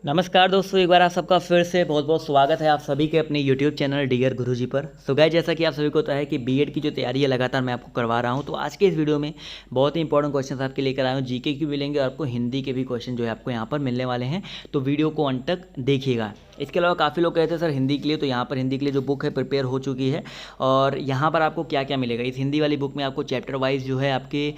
नमस्कार दोस्तों, एक बार आप सबका फिर से बहुत बहुत स्वागत है आप सभी के अपने YouTube चैनल डियर गुरुजी पर। सो गाइस, जैसा कि आप सभी को पता है कि बीएड की जो तैयारी है लगातार मैं आपको करवा रहा हूं, तो आज के इस वीडियो में बहुत ही इंपॉर्टेंट क्वेश्चंस आपके लेकर आया हूं। जीके की मिलेंगे और आपको हिंदी के भी क्वेश्चन जो है आपको यहाँ पर मिलने वाले हैं, तो वीडियो को अंत तक देखिएगा। इसके अलावा काफ़ी लोग कहते हैं सर हिंदी के लिए, तो यहाँ पर हिंदी के लिए जो बुक है प्रिपेयर हो चुकी है और यहाँ पर आपको क्या क्या मिलेगा। इस हिंदी वाली बुक में आपको चैप्टर वाइज जो है आपके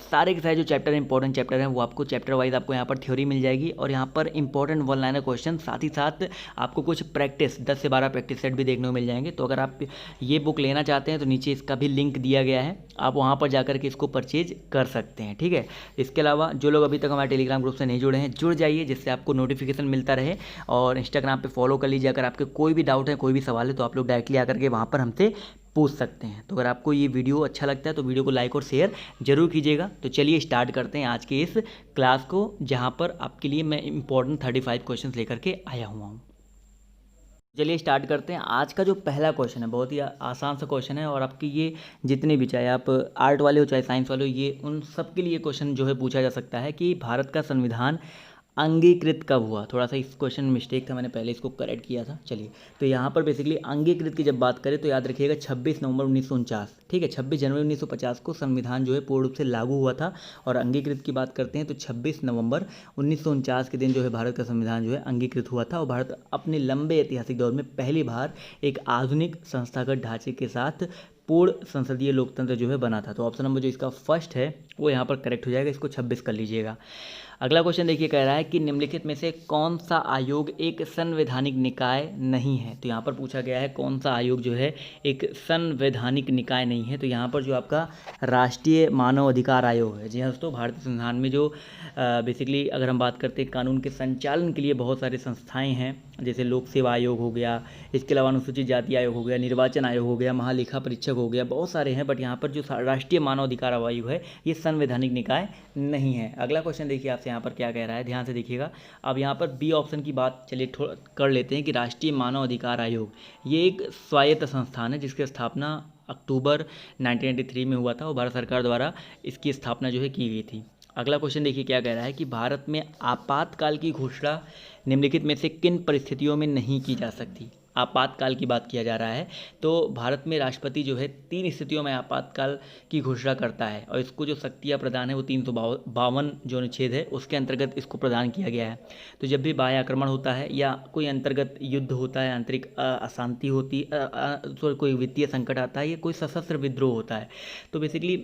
सारे के सारे जो चैप्टर इंपॉर्टेंट चैप्टर हैं वो आपको चैप्टर वाइज आपको यहाँ पर थ्योरी मिल जाएगी और यहाँ पर इंपॉर्टेंट वन लाइनर क्वेश्चन, साथ ही साथ आपको कुछ प्रैक्टिस 10 से 12 प्रैक्टिस सेट भी देखने को मिल जाएंगे। तो अगर आप ये बुक लेना चाहते हैं तो नीचे इसका भी लिंक दिया गया है, आप वहाँ पर जाकर के इसको परचेज कर सकते हैं, ठीक है। इसके अलावा जो लोग अभी तक हमारे टेलीग्राम ग्रुप से नहीं जुड़े हैं, जुड़ जाइए, जिससे आपको नोटिफिकेशन मिलता रहे। और इंस्टाग्राम पे फॉलो कर लीजिए। अगर आपके कोई भी डाउट है, कोई भी सवाल है, तो आप लोग डायरेक्टली आकर के वहाँ पर हमसे पूछ सकते हैं। तो अगर आपको ये वीडियो अच्छा लगता है तो वीडियो को लाइक और शेयर जरूर कीजिएगा। तो चलिए स्टार्ट करते हैं आज के इस क्लास को, जहाँ पर आपके लिए मैं इंपॉर्टेंट 35 क्वेश्चन लेकर के आया हुआ हूँ। चलिए स्टार्ट करते हैं। आज का जो पहला क्वेश्चन है बहुत ही आसान सा क्वेश्चन है और आपकी ये जितने भी, चाहे आप आर्ट वाले हो चाहे साइंस वाले हो, ये उन सब के लिए क्वेश्चन जो है पूछा जा सकता है कि भारत का संविधान अंगीकृत कब हुआ। थोड़ा सा इस क्वेश्चन में मिस्टेक था, मैंने पहले इसको करेक्ट किया था। चलिए, तो यहाँ पर बेसिकली अंगीकृत की जब बात करें तो याद रखिएगा 26 नवंबर 1949, ठीक है। 26 जनवरी 1950 को संविधान जो है पूर्ण रूप से लागू हुआ था। और अंगीकृत की बात करते हैं तो 26 नवंबर 1949 के दिन जो है भारत का संविधान जो है अंगीकृत हुआ था। और भारत अपने लंबे ऐतिहासिक दौर में पहली बार एक आधुनिक संस्थागत ढांचे के साथ पूर्ण संसदीय लोकतंत्र जो है बना था। तो ऑप्शन नंबर जो इसका फर्स्ट है वो यहाँ पर करेक्ट हो जाएगा, इसको 26 कर लीजिएगा। अगला क्वेश्चन देखिए, कह रहा है कि निम्नलिखित में से कौन सा आयोग एक संवैधानिक निकाय नहीं है। तो यहाँ पर पूछा गया है कौन सा आयोग जो है एक संवैधानिक निकाय नहीं है। तो यहाँ पर जो आपका राष्ट्रीय मानव अधिकार आयोग है, जी हाँ दोस्तों, भारतीय संविधान में जो बेसिकली अगर हम बात करते हैं कानून के संचालन के लिए बहुत सारी संस्थाएं हैं, जैसे लोक सेवा आयोग हो गया, इसके अलावा अनुसूचित जाति आयोग हो गया, निर्वाचन आयोग हो गया, महालेखा परीक्षक हो गया, बहुत सारे हैं। बट यहाँ पर जो राष्ट्रीय मानव अधिकार आयोग है ये संवैधानिक निकाय नहीं है। अगला क्वेश्चन देखिए आपसे यहाँ पर क्या कह रहा है, ध्यान से देखिएगा। अब यहाँ पर बी ऑप्शन की बात चलिए कर लेते हैं कि राष्ट्रीय मानव अधिकार आयोग ये एक स्वायत्त संस्थान है जिसकी स्थापना अक्टूबर 1993 में हुआ था और भारत सरकार द्वारा इसकी स्थापना जो है की गई थी। अगला क्वेश्चन देखिए क्या कह रहा है कि भारत में आपातकाल की घोषणा निम्नलिखित में से किन परिस्थितियों में नहीं की जा सकती। आपातकाल की बात किया जा रहा है तो भारत में राष्ट्रपति जो है 3 स्थितियों में आपातकाल की घोषणा करता है और इसको जो शक्तियाँ प्रदान है वो 352 जो अनुच्छेद है उसके अंतर्गत इसको प्रदान किया गया है। तो जब भी बाह्य आक्रमण होता है या कोई अंतर्गत युद्ध होता है, आंतरिक अशांति होती, कोई वित्तीय संकट आता है या कोई सशस्त्र विद्रोह होता है, तो बेसिकली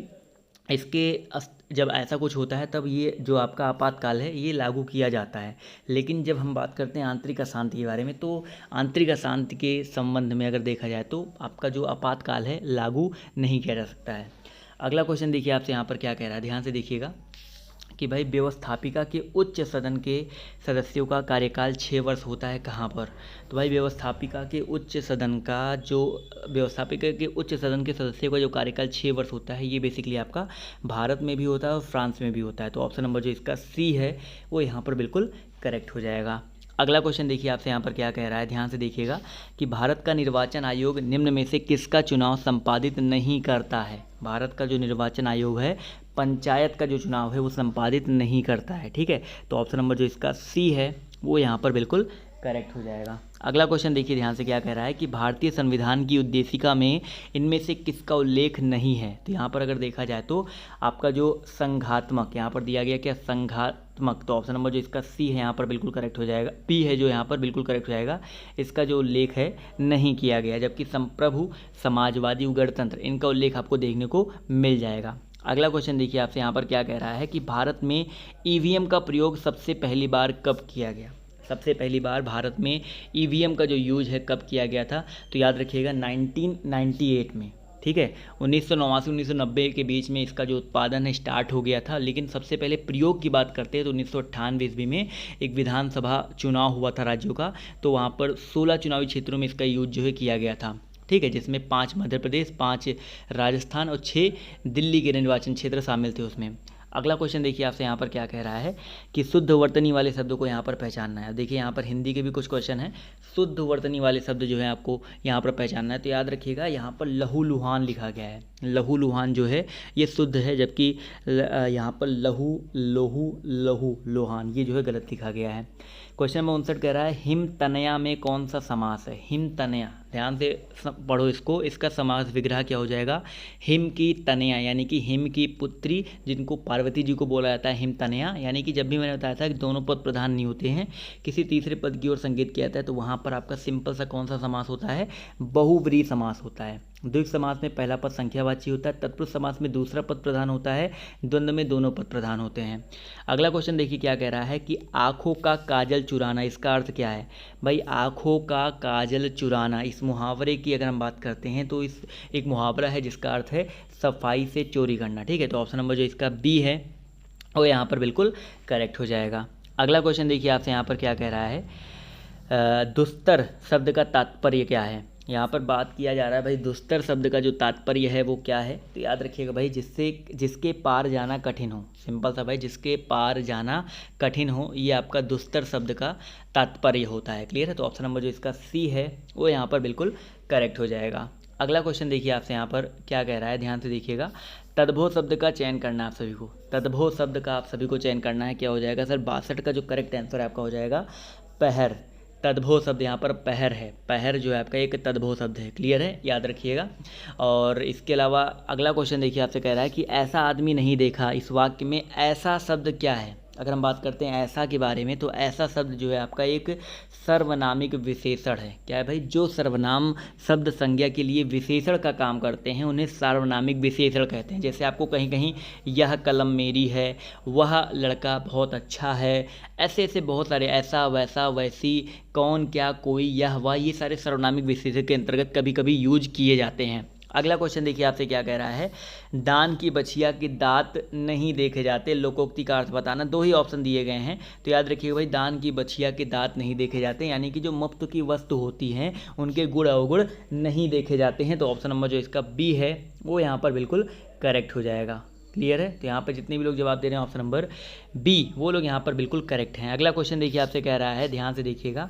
जब ऐसा कुछ होता है तब ये जो आपका आपातकाल है ये लागू किया जाता है। लेकिन जब हम बात करते हैं आंतरिक अशांति के बारे में, तो आंतरिक अशांति के संबंध में अगर देखा जाए तो आपका जो आपातकाल है लागू नहीं किया जा सकता है। अगला क्वेश्चन देखिए आपसे यहाँ पर क्या कह रहा है, ध्यान से देखिएगा कि भाई व्यवस्थापिका के उच्च सदन के सदस्यों का कार्यकाल 6 वर्ष होता है कहाँ पर। तो भाई व्यवस्थापिका के उच्च सदन के सदस्यों का जो कार्यकाल 6 वर्ष होता है ये बेसिकली आपका भारत में भी होता है और फ्रांस में भी होता है। तो ऑप्शन नंबर जो इसका सी है वो यहाँ पर बिल्कुल करेक्ट हो जाएगा। अगला क्वेश्चन देखिए आपसे यहाँ पर क्या कह रहा है, ध्यान से देखिएगा कि भारत का निर्वाचन आयोग निम्न में से किसका चुनाव संपादित नहीं करता है। भारत का जो निर्वाचन आयोग है पंचायत का जो चुनाव है वो संपादित नहीं करता है, ठीक है। तो ऑप्शन नंबर जो इसका सी है वो यहाँ पर बिल्कुल करेक्ट हो जाएगा। अगला क्वेश्चन देखिए ध्यान से क्या कह रहा है कि भारतीय संविधान की उद्देशिका में इनमें से किसका उल्लेख नहीं है। तो यहाँ पर अगर देखा जाए तो आपका जो संघात्मक यहाँ पर दिया गया क्या, संघात्मक, तो ऑप्शन नंबर जो इसका सी है यहाँ पर बिल्कुल करेक्ट हो जाएगा। पी है जो यहाँ पर बिल्कुल करेक्ट हो जाएगा, इसका जो उल्लेख है नहीं किया गया। जबकि संप्रभु, समाजवादी, गणतंत्र, इनका उल्लेख आपको देखने को मिल जाएगा। अगला क्वेश्चन देखिए आपसे यहाँ पर क्या कह रहा है कि भारत में ईवीएम का प्रयोग सबसे पहली बार कब किया गया। सबसे पहली बार भारत में ईवीएम का जो यूज है कब किया गया था। तो याद रखिएगा 1998 में, ठीक है। 1989-1990 के बीच में इसका जो उत्पादन है स्टार्ट हो गया था। लेकिन सबसे पहले प्रयोग की बात करते हैं तो 1998 ईस्वी में एक विधानसभा चुनाव हुआ था राज्यों का, तो वहाँ पर 16 चुनावी क्षेत्रों में इसका यूज जो है किया गया था, ठीक है, जिसमें 5 मध्य प्रदेश, 5 राजस्थान और 6 दिल्ली के निर्वाचन क्षेत्र शामिल थे उसमें। अगला क्वेश्चन देखिए आपसे यहाँ पर क्या कह रहा है कि शुद्ध वर्तनी वाले शब्दों को यहाँ पर पहचानना है। देखिए यहाँ पर हिंदी के भी कुछ क्वेश्चन हैं, शुद्ध वर्तनी वाले शब्द जो है आपको यहाँ पर पहचानना है। तो याद रखिएगा यहाँ पर लहू लुहान लिखा गया है, लहू लुहान जो है ये शुद्ध है, जबकि यहाँ पर लहू लोहू लहू लोहान ये जो है गलत लिखा गया है। क्वेश्चन नंबर 59 कह रहा है हिम तनया में कौन सा समास है। हिम तनया, ध्यान से पढ़ो इसको, इसका समास विग्रह क्या हो जाएगा, हिम की तनया, यानी कि हिम की पुत्री जिनको पार्वती जी को बोला जाता है हिम तनया। यानी कि जब भी मैंने बताया था कि दोनों पद प्रधान नहीं होते हैं, किसी तीसरे पद की ओर संकेत किया जाता है, तो वहाँ पर आपका सिंपल सा कौन सा समास होता है, बहुव्रीहि समास होता है। द्विग समास में पहला पद संख्यावाची होता है, तत्पुरुष समास में दूसरा पद प्रधान होता है, द्वंद्व में दोनों पद प्रधान होते हैं। अगला क्वेश्चन देखिए क्या कह रहा है कि आंखों का काजल चुराना, इसका अर्थ क्या है भाई, आंखों का काजल चुराना। इस मुहावरे की अगर हम बात करते हैं तो इस एक मुहावरा है जिसका अर्थ है सफाई से चोरी करना, ठीक है। तो ऑप्शन नंबर जो इसका बी है वो यहाँ पर बिल्कुल करेक्ट हो जाएगा। अगला क्वेश्चन देखिए आपसे यहाँ पर क्या कह रहा है, दुस्तर शब्द का तात्पर्य क्या है। यहाँ पर बात किया जा रहा है भाई दुस्तर शब्द का जो तात्पर्य है वो क्या है, तो याद रखिएगा भाई जिसके पार जाना कठिन हो, सिंपल सा भाई, जिसके पार जाना कठिन हो, ये आपका दुस्तर शब्द का तात्पर्य होता है। क्लियर है। तो ऑप्शन नंबर जो इसका सी है वो यहाँ पर बिल्कुल करेक्ट हो जाएगा। अगला क्वेश्चन देखिए आपसे यहाँ पर क्या कह रहा है, ध्यान से देखिएगा। तद्भव शब्द का चयन करना है आप सभी को, तद्भव शब्द का आप सभी को चयन करना है। क्या हो जाएगा सर, 62 का जो करेक्ट आंसर आपका हो जाएगा पहर। तद्भव शब्द यहाँ पर पहर है, पहर जो है आपका एक तद्भव शब्द है। क्लियर है, याद रखिएगा। और इसके अलावा अगला क्वेश्चन देखिए आपसे कह रहा है कि ऐसा आदमी नहीं देखा, इस वाक्य में ऐसा शब्द क्या है। अगर हम बात करते हैं ऐसा के बारे में, तो ऐसा शब्द जो है आपका एक सर्वनामिक विशेषण है। क्या है भाई, जो सर्वनाम शब्द संज्ञा के लिए विशेषण का काम करते हैं उन्हें सार्वनामिक विशेषण कहते हैं। जैसे आपको कहीं कहीं यह कलम मेरी है, वह लड़का बहुत अच्छा है, ऐसे ऐसे बहुत सारे, ऐसा वैसा वैसी, कौन क्या कोई यह वह, ये सारे सर्वनामिक विशेषण के अंतर्गत कभी कभी यूज किए जाते हैं। अगला क्वेश्चन देखिए आपसे क्या कह रहा है, दान की बछिया के दांत नहीं देखे जाते, लोकोक्ति का अर्थ बताना। दो ही ऑप्शन दिए गए हैं, तो याद रखिएगा भाई दान की बछिया के दांत नहीं देखे जाते, यानी कि जो मुफ्त की वस्तु होती हैं उनके गुण अवगुण नहीं देखे जाते हैं। तो ऑप्शन नंबर जो इसका बी है वो यहाँ पर बिल्कुल करेक्ट हो जाएगा। क्लियर है। तो यहाँ पर जितने भी लोग जवाब दे रहे हैं ऑप्शन नंबर बी, वो लोग यहाँ पर बिल्कुल करेक्ट हैं। अगला क्वेश्चन देखिए आपसे कह रहा है, ध्यान से देखिएगा,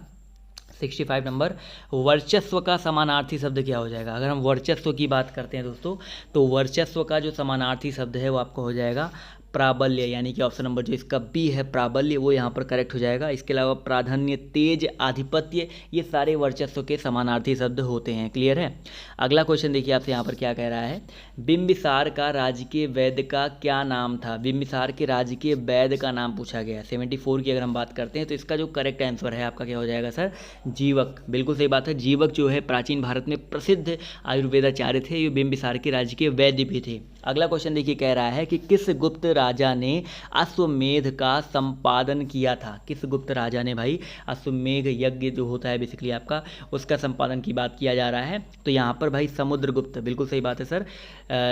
65 नंबर, वर्चस्व का समानार्थी शब्द क्या हो जाएगा। अगर हम वर्चस्व की बात करते हैं दोस्तों, तो वर्चस्व का जो समानार्थी शब्द है वो आपको हो जाएगा प्राबल्य, यानी कि ऑप्शन नंबर जो इसका बी है प्राबल्य, वो यहाँ पर करेक्ट हो जाएगा। इसके अलावा प्राधान्य, तेज, आधिपत्य, ये सारे वर्चस्व के समानार्थी शब्द होते हैं। क्लियर है। अगला क्वेश्चन देखिए आपसे यहाँ पर क्या कह रहा है, बिंबिसार का राजकीय वैद्य का क्या नाम था। बिंबिसार के राजकीय वैद्य का नाम पूछा गया है। 74 की अगर हम बात करते हैं तो इसका जो करेक्ट आंसर है आपका क्या हो जाएगा सर, जीवक। बिल्कुल सही बात है। जीवक जो है प्राचीन भारत में प्रसिद्ध आयुर्वेदाचार्य थे, ये बिंबिसार के राजकीय वैद्य भी थे। अगला क्वेश्चन देखिए कह रहा है कि किस गुप्त राजा ने अश्वमेध का संपादन किया था। किस गुप्त राजा ने भाई अश्वमेध यज्ञ जो होता है बेसिकली आपका, उसका संपादन की बात किया जा रहा है। तो यहाँ पर भाई समुद्रगुप्त, बिल्कुल सही बात है सर।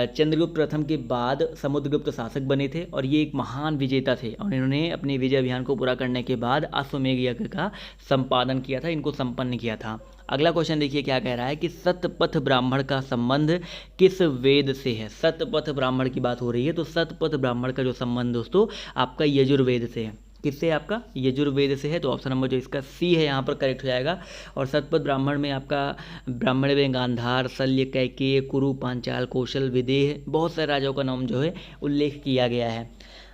चंद्रगुप्त प्रथम के बाद समुद्रगुप्त शासक बने थे और ये एक महान विजेता थे, और इन्होंने अपने विजय अभियान को पूरा करने के बाद अश्वमेध यज्ञ का संपादन किया था, इनको संपन्न किया था। अगला क्वेश्चन देखिए क्या कह रहा है कि सतपथ ब्राह्मण का संबंध किस वेद से है। सतपथ ब्राह्मण की बात हो रही है, तो सतपथ ब्राह्मण का जो संबंध दोस्तों आपका यजुर्वेद से है। किससे, आपका यजुर्वेद से है। तो ऑप्शन नंबर जो इसका सी है यहाँ पर करेक्ट हो जाएगा। और सतपथ ब्राह्मण में आपका ब्राह्मण में गांधार, शल्य, कैकेय, कुरु, पांचाल, कौशल, विदेह, बहुत सारे राजाओं का नाम जो है उल्लेख किया गया है।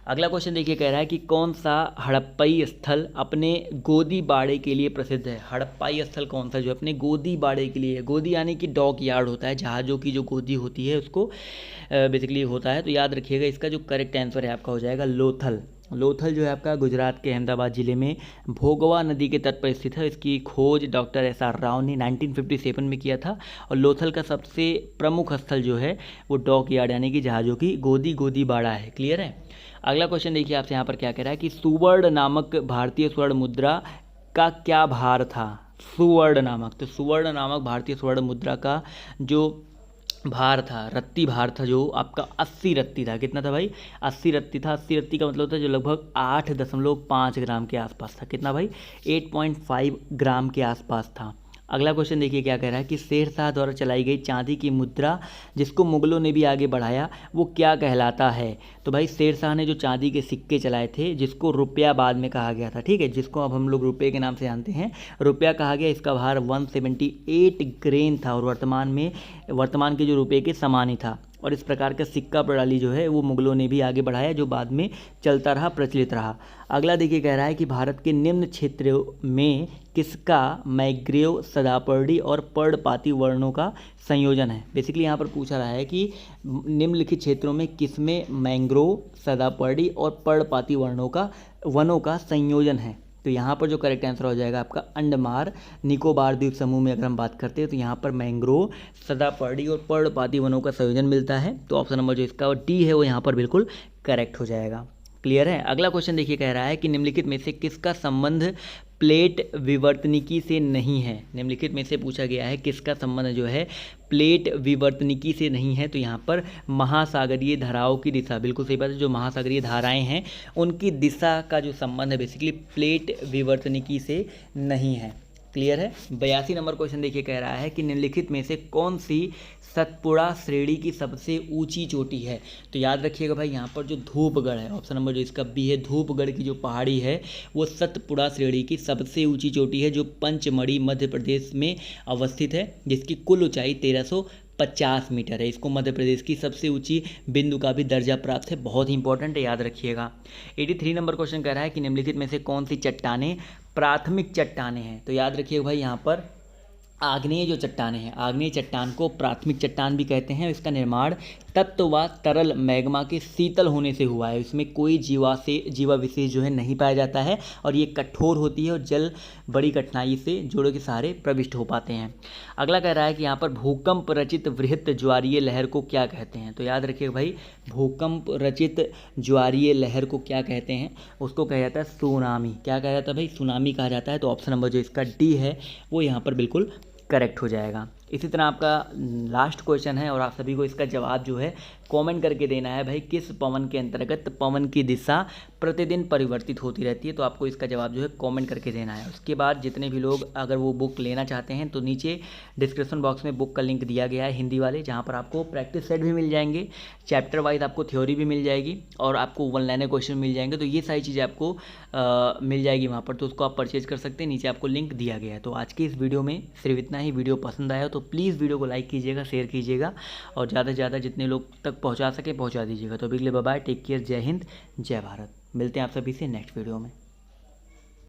अगला क्वेश्चन देखिए कह रहा है कि कौन सा हड़प्पई स्थल अपने गोदी बाड़े के लिए प्रसिद्ध है। हड़प्पाई स्थल कौन सा जो अपने गोदी बाड़े के लिए है। गोदी यानी कि डॉक यार्ड होता है, जहाज़ों की जो गोदी होती है उसको बेसिकली होता है। तो याद रखिएगा इसका जो करेक्ट आंसर है आपका हो जाएगा लोथल। लोथल जो है आपका गुजरात के अहमदाबाद ज़िले में भोगवा नदी के तट पर स्थित है। इसकी खोज डॉक्टर SR राव ने 1957 में किया था। और लोथल का सबसे प्रमुख स्थल जो है वो डॉक यार्ड यानी कि जहाज़ों की गोदी बाड़ा है। क्लियर है। अगला क्वेश्चन देखिए आपसे यहाँ पर क्या कह रहा है कि सुवर्ण नामक भारतीय स्वर्ण मुद्रा का क्या भार था। सुवर्ण नामक, तो सुवर्ण नामक भारतीय स्वर्ण मुद्रा का जो भार था, रत्ती भार था, जो आपका 80 रत्ती था। कितना था भाई, 80 रत्ती था। 80 रत्ती का मतलब था जो लगभग 8.5 ग्राम के आसपास था। कितना भाई, 8.5 ग्राम के आसपास था। अगला क्वेश्चन देखिए क्या कह रहा है कि शेर शाह द्वारा चलाई गई चांदी की मुद्रा जिसको मुगलों ने भी आगे बढ़ाया वो क्या कहलाता है। तो भाई शेर शाह ने जो चांदी के सिक्के चलाए थे जिसको रुपया बाद में कहा गया था, ठीक है, जिसको अब हम लोग रुपये के नाम से जानते हैं, रुपया कहा गया। इसका भार 178 ग्रेन था और वर्तमान के जो रुपये के समान ही था। और इस प्रकार का सिक्का प्रणाली जो है वो मुगलों ने भी आगे बढ़ाया, जो बाद में चलता रहा, प्रचलित रहा। अगला देखिए कह रहा है कि भारत के निम्न क्षेत्रों में किसका मैग्रेव, सदापर्णी और पर्णपाती वर्णों का संयोजन है। बेसिकली यहाँ पर पूछा रहा है कि निम्नलिखित क्षेत्रों में किसमें मैंग्रोव, सदापर्णी और पर्णपाती वनों का संयोजन है। तो यहाँ पर जो करेक्ट आंसर हो जाएगा आपका अंडमान निकोबार द्वीप समूह में अगर हम बात करते हैं तो यहाँ पर मैंग्रोव, सदापर्णी और पर्णपाती वनों का संयोजन मिलता है। तो ऑप्शन नंबर जो इसका डी है वो यहाँ पर बिल्कुल करेक्ट हो जाएगा। क्लियर है। अगला क्वेश्चन देखिए कह रहा है कि निम्नलिखित में से किसका संबंध प्लेट विवर्तनिकी से नहीं है। निम्नलिखित में से पूछा गया है किसका संबंध जो है प्लेट विवर्तनिकी से नहीं है। तो यहाँ पर महासागरीय धाराओं की दिशा, बिल्कुल सही बात है, जो महासागरीय धाराएं हैं उनकी दिशा का जो संबंध है बेसिकली प्लेट विवर्तनिकी से नहीं है। क्लियर है। 82 नंबर क्वेश्चन देखिए कह रहा है कि निम्नलिखित में से कौन सी सतपुड़ा श्रेणी की सबसे ऊंची चोटी है। तो याद रखिएगा भाई यहाँ पर जो धूपगढ़ है, ऑप्शन नंबर जो इसका बी है, धूपगढ़ की जो पहाड़ी है वो सतपुड़ा श्रेणी की सबसे ऊंची चोटी है, जो पंचमढ़ी मध्य प्रदेश में अवस्थित है, जिसकी कुल ऊंचाई 1350 मीटर है। इसको मध्य प्रदेश की सबसे ऊंची बिंदु का भी दर्जा प्राप्त है। बहुत ही इंपॉर्टेंट है, याद रखिएगा। 83 नंबर क्वेश्चन कह रहा है कि निम्नलिखित में से कौन सी चट्टानें प्राथमिक चट्टानें हैं। तो याद रखिएगा भाई यहाँ पर आग्नेय जो चट्टानें हैं, आग्नेय चट्टान को प्राथमिक चट्टान भी कहते हैं। इसका निर्माण तत्व व तरल मैग्मा के शीतल होने से हुआ है। इसमें कोई जीवा विशेष जो है नहीं पाया जाता है और ये कठोर होती है और जल बड़ी कठिनाई से जोड़ों के सहारे प्रविष्ट हो पाते हैं। अगला कह रहा है कि यहाँ पर भूकंप रचित वृहत ज्वारीय लहर को क्या कहते हैं। तो याद रखिए भाई भूकंप रचित ज्वारीय लहर को क्या कहते हैं, उसको कहा जाता है सुनामी। क्या कहा जाता है भाई, सुनामी कहा जाता है। तो ऑप्शन नंबर जो इसका डी है वो यहाँ पर बिल्कुल करेक्ट हो जाएगा। इसी तरह आपका लास्ट क्वेश्चन है और आप सभी को इसका जवाब जो है कमेंट करके देना है भाई, किस पवन के अंतर्गत पवन की दिशा प्रतिदिन परिवर्तित होती रहती है। तो आपको इसका जवाब जो है कमेंट करके देना है। उसके बाद जितने भी लोग अगर वो बुक लेना चाहते हैं तो नीचे डिस्क्रिप्शन बॉक्स में बुक का लिंक दिया गया है हिंदी वाले, जहाँ पर आपको प्रैक्टिस सेट भी मिल जाएंगे, चैप्टर वाइज आपको थ्योरी भी मिल जाएगी और आपको वन लाइनर क्वेश्चन मिल जाएंगे। तो ये सारी चीज़ें आपको मिल जाएगी वहाँ पर, तो उसको आप परचेज कर सकते हैं। नीचे आपको लिंक दिया गया है। तो आज की इस वीडियो में सिर्फ इतना ही। वीडियो पसंद आया तो प्लीज़ वीडियो को लाइक कीजिएगा, शेयर कीजिएगा और ज़्यादा से ज़्यादा जितने लोग तक पहुंचा सके पहुंचा दीजिएगा। तो अभी के लिए बाय बाय, टेक केयर, जय हिंद, जय भारत। मिलते हैं आप सभी से नेक्स्ट वीडियो में।